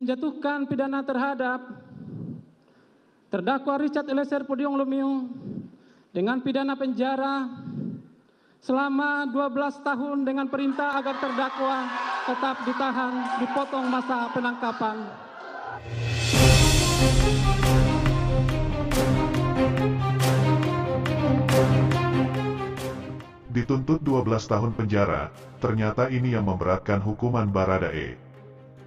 menjatuhkan pidana terhadap terdakwa Richard Eliezer Pudium Lumiu dengan pidana penjara selama 12 tahun dengan perintah agar terdakwa tetap ditahan, dipotong masa penangkapan. Dituntut 12 tahun penjara, ternyata ini yang memberatkan hukuman Baradae.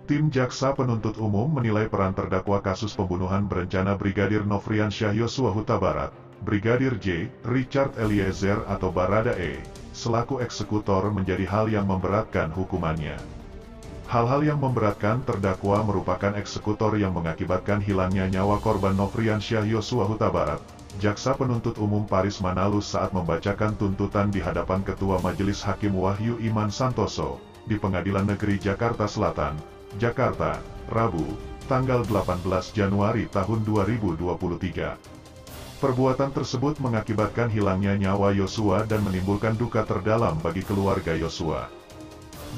Tim Jaksa Penuntut Umum menilai peran terdakwa kasus pembunuhan berencana Brigadir Nofriansyah Yosua Huta Barat, Brigadir J. Richard Eliezer atau Baradae, selaku eksekutor menjadi hal yang memberatkan hukumannya. Hal-hal yang memberatkan terdakwa merupakan eksekutor yang mengakibatkan hilangnya nyawa korban Nofriansyah Yosua Huta Barat. Jaksa Penuntut Umum Paris Manalus saat membacakan tuntutan di hadapan Ketua Majelis Hakim Wahyu Iman Santoso, di Pengadilan Negeri Jakarta Selatan, Jakarta, Rabu, tanggal 18 Januari tahun 2023. Perbuatan tersebut mengakibatkan hilangnya nyawa Yosua dan menimbulkan duka terdalam bagi keluarga Yosua.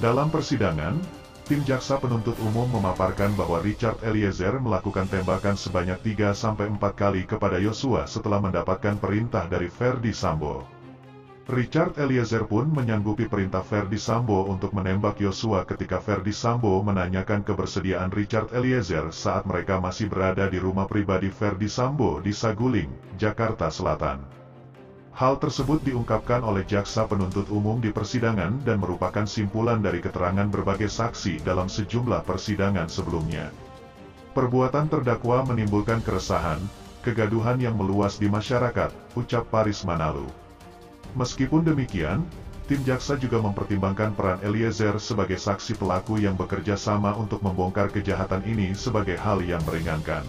Dalam persidangan, tim Jaksa Penuntut Umum memaparkan bahwa Richard Eliezer melakukan tembakan sebanyak 3-4 kali kepada Yosua setelah mendapatkan perintah dari Verdi Sambo. Richard Eliezer pun menyanggupi perintah Verdi Sambo untuk menembak Yosua ketika Verdi Sambo menanyakan kebersediaan Richard Eliezer saat mereka masih berada di rumah pribadi Verdi Sambo di Saguling, Jakarta Selatan. Hal tersebut diungkapkan oleh Jaksa Penuntut Umum di persidangan dan merupakan simpulan dari keterangan berbagai saksi dalam sejumlah persidangan sebelumnya. Perbuatan terdakwa menimbulkan keresahan, kegaduhan yang meluas di masyarakat, ucap Paris Manalu. Meskipun demikian, tim jaksa juga mempertimbangkan peran Eliezer sebagai saksi pelaku yang bekerja sama untuk membongkar kejahatan ini sebagai hal yang meringankan.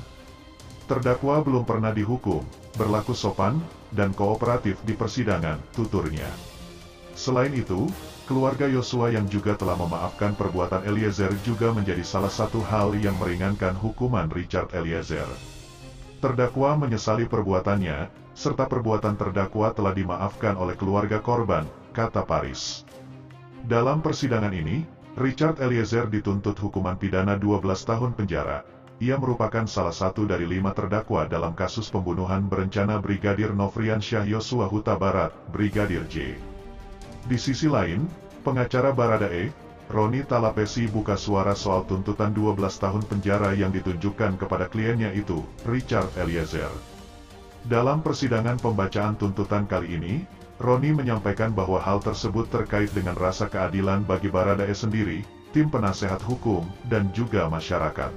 Terdakwa belum pernah dihukum, berlaku sopan, dan kooperatif di persidangan, tuturnya. Selain itu, keluarga Yosua yang juga telah memaafkan perbuatan Eliezer juga menjadi salah satu hal yang meringankan hukuman Richard Eliezer. Terdakwa menyesali perbuatannya, serta perbuatan terdakwa telah dimaafkan oleh keluarga korban, kata Paris. Dalam persidangan ini, Richard Eliezer dituntut hukuman pidana 12 tahun penjara. Ia merupakan salah satu dari 5 terdakwa dalam kasus pembunuhan berencana Brigadir Nofriansyah Yosua Huta Barat, Brigadir J. Di sisi lain, pengacara Baradae, Roni Talapesi buka suara soal tuntutan 12 tahun penjara yang ditunjukkan kepada kliennya itu, Richard Eliezer. Dalam persidangan pembacaan tuntutan kali ini, Roni menyampaikan bahwa hal tersebut terkait dengan rasa keadilan bagi Baradae sendiri, tim penasehat hukum, dan juga masyarakat.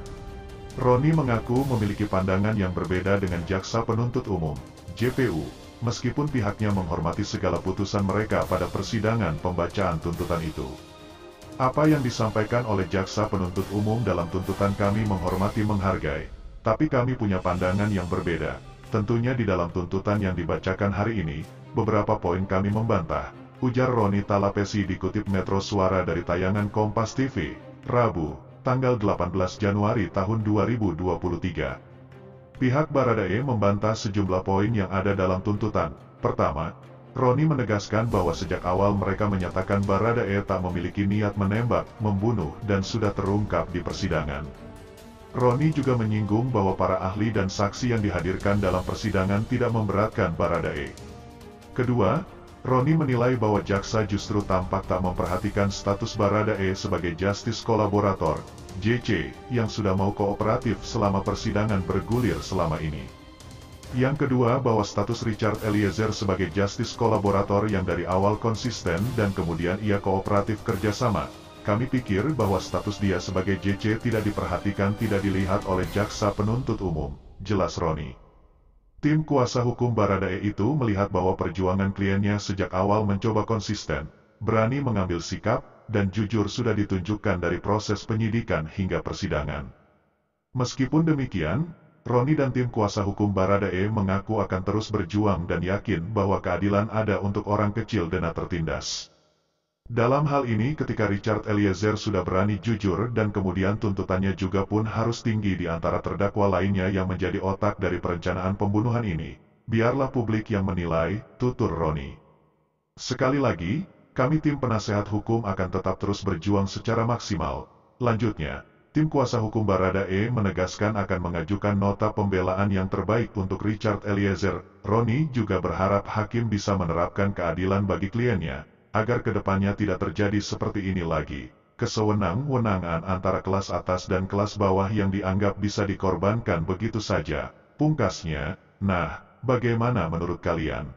Roni mengaku memiliki pandangan yang berbeda dengan Jaksa Penuntut Umum, JPU, meskipun pihaknya menghormati segala putusan mereka pada persidangan pembacaan tuntutan itu. Apa yang disampaikan oleh Jaksa Penuntut Umum dalam tuntutan kami menghormati menghargai, tapi kami punya pandangan yang berbeda. Tentunya di dalam tuntutan yang dibacakan hari ini, beberapa poin kami membantah, ujar Roni Talapesi dikutip Metro Suara dari tayangan Kompas TV, Rabu, tanggal 18 Januari tahun 2023. Pihak Baradae membantah sejumlah poin yang ada dalam tuntutan. Pertama, Roni menegaskan bahwa sejak awal mereka menyatakan Baradae tak memiliki niat menembak, membunuh, dan sudah terungkap di persidangan. Roni juga menyinggung bahwa para ahli dan saksi yang dihadirkan dalam persidangan tidak memberatkan Baradae. Kedua, Roni menilai bahwa jaksa justru tampak tak memperhatikan status Baradae sebagai justice kolaborator, JC, yang sudah mau kooperatif selama persidangan bergulir selama ini. Yang kedua bahwa status Richard Eliezer sebagai justice kolaborator yang dari awal konsisten dan kemudian ia kooperatif kerjasama, kami pikir bahwa status dia sebagai JC tidak diperhatikan, tidak dilihat oleh Jaksa Penuntut Umum, jelas Roni. Tim kuasa hukum Baradae itu melihat bahwa perjuangan kliennya sejak awal mencoba konsisten, berani mengambil sikap, dan jujur sudah ditunjukkan dari proses penyidikan hingga persidangan. Meskipun demikian, Roni dan tim kuasa hukum Baradae mengaku akan terus berjuang dan yakin bahwa keadilan ada untuk orang kecil dan tertindas. Dalam hal ini ketika Richard Eliezer sudah berani jujur dan kemudian tuntutannya juga pun harus tinggi di antara terdakwa lainnya yang menjadi otak dari perencanaan pembunuhan ini, biarlah publik yang menilai, tutur Roni. Sekali lagi, kami tim penasehat hukum akan tetap terus berjuang secara maksimal, lanjutnya. Tim kuasa hukum Baradae menegaskan akan mengajukan nota pembelaan yang terbaik untuk Richard Eliezer. Roni juga berharap hakim bisa menerapkan keadilan bagi kliennya, agar kedepannya tidak terjadi seperti ini lagi. Kesewenang-wenangan antara kelas atas dan kelas bawah yang dianggap bisa dikorbankan begitu saja. Pungkasnya, nah, bagaimana menurut kalian?